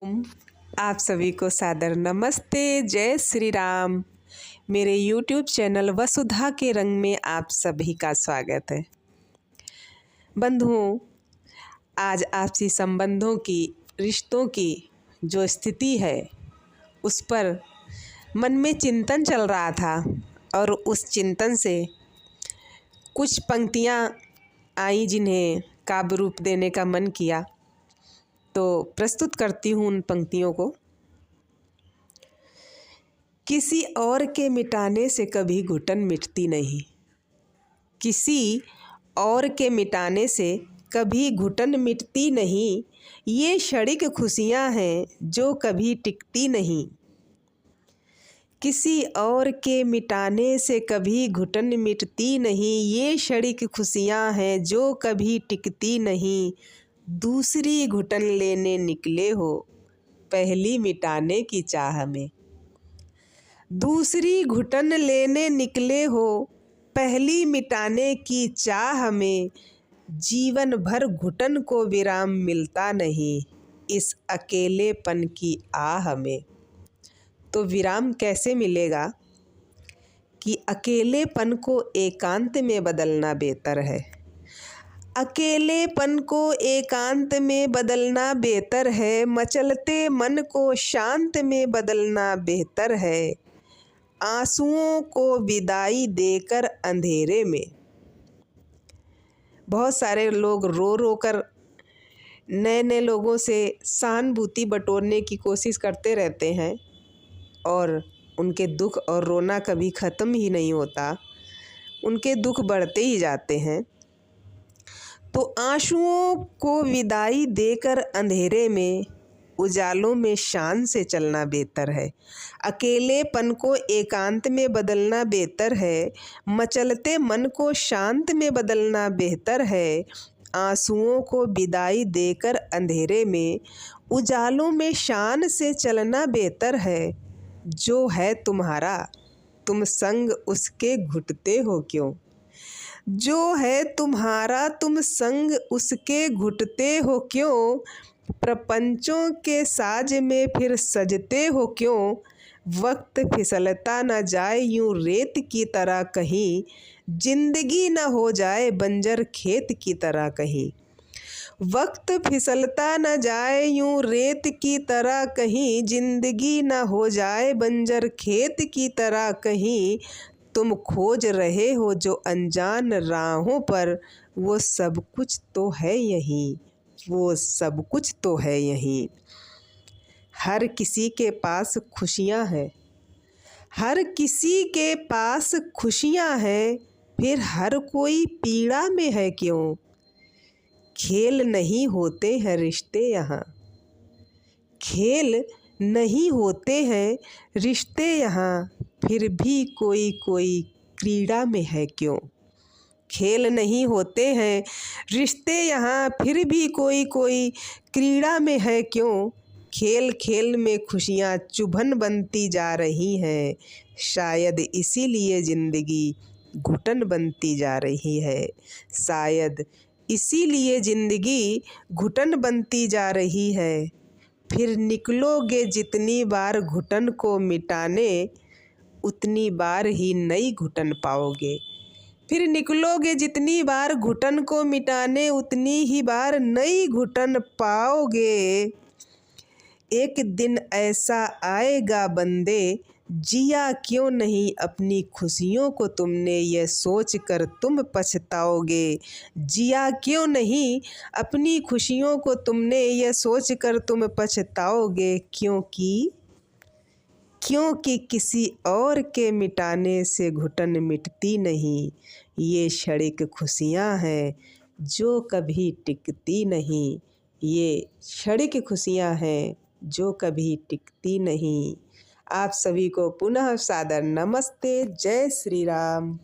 आप सभी को सादर नमस्ते। जय श्री राम। मेरे YouTube चैनल वसुधा के रंग में आप सभी का स्वागत है। बंधुओं, आज आपसी संबंधों की, रिश्तों की जो स्थिति है उस पर मन में चिंतन चल रहा था और उस चिंतन से कुछ पंक्तियाँ आई जिन्हें काव्य रूप देने का मन किया, तो प्रस्तुत करती हूँ उन पंक्तियों को। किसी और के मिटाने से कभी घुटन मिटती नहीं, किसी और के मिटाने से कभी घुटन मिटती नहीं। ये क्षणिक खुशियाँ हैं जो कभी टिकती नहीं। किसी और के मिटाने से कभी घुटन मिटती नहीं। ये क्षणिक खुशियाँ हैं जो कभी टिकती नहीं। दूसरी घुटन लेने निकले हो पहली मिटाने की चाह में। दूसरी घुटन लेने निकले हो पहली मिटाने की चाह में। जीवन भर घुटन को विराम मिलता नहीं इस अकेलेपन की आह में। तो विराम कैसे मिलेगा कि अकेलेपन को एकांत में बदलना बेहतर है। अकेलेपन को एकांत में बदलना बेहतर है। मचलते मन को शांत में बदलना बेहतर है। आंसुओं को विदाई देकर अंधेरे में। बहुत सारे लोग रो रो कर नए नए लोगों से सहानुभूति बटोरने की कोशिश करते रहते हैं और उनके दुख और रोना कभी ख़त्म ही नहीं होता, उनके दुख बढ़ते ही जाते हैं। तो आंसुओं को विदाई देकर अंधेरे में, उजालों में शान से चलना बेहतर है। अकेलेपन को एकांत में बदलना बेहतर है। मचलते मन को शांत में बदलना बेहतर है। आंसुओं को विदाई देकर अंधेरे में, उजालों में शान से चलना बेहतर है। जो है तुम्हारा तुम संग उसके घुटते हो क्यों। जो है तुम्हारा तुम संग उसके घुटते हो क्यों। प्रपंचों के साज में फिर सजते हो क्यों। वक्त फिसलता न जाए यूं रेत की तरह कहीं। जिंदगी न हो जाए बंजर खेत की तरह कहीं। वक्त फिसलता न जाए यूं रेत की तरह कहीं। जिंदगी न हो जाए बंजर खेत की तरह कहीं। तुम खोज रहे हो जो अनजान राहों पर, वो सब कुछ तो है यहीं, वो सब कुछ तो है यहीं। हर किसी के पास खुशियाँ हैं, हर किसी के पास खुशियाँ हैं। फिर हर कोई पीड़ा में है क्यों। खेल नहीं होते हैं रिश्ते यहाँ, खेल नहीं होते हैं रिश्ते यहाँ। फिर भी कोई कोई क्रीड़ा में है क्यों। खेल नहीं होते हैं रिश्ते यहाँ, फिर भी कोई कोई क्रीड़ा में है क्यों। खेल खेल में खुशियाँ चुभन बनती जा रही हैं। शायद इसीलिए ज़िंदगी घुटन बनती जा रही है। शायद इसीलिए ज़िंदगी घुटन बनती जा रही है। फिर निकलोगे जितनी बार घुटन को मिटाने, उतनी बार ही नई घुटन पाओगे। फिर निकलोगे जितनी बार घुटन को मिटाने, उतनी ही बार नई घुटन पाओगे। एक दिन ऐसा आएगा बंदे, जिया क्यों नहीं अपनी खुशियों को तुमने, ये सोच कर तुम पछताओगे। जिया क्यों नहीं अपनी खुशियों को तुमने, ये सोच कर तुम पछताओगे। क्योंकि किसी और के मिटाने से घुटन मिटती नहीं। ये क्षणिक खुशियाँ हैं जो कभी टिकती नहीं। ये क्षणिक खुशियाँ हैं जो कभी टिकती नहीं। आप सभी को पुनः सादर नमस्ते। जय श्री राम।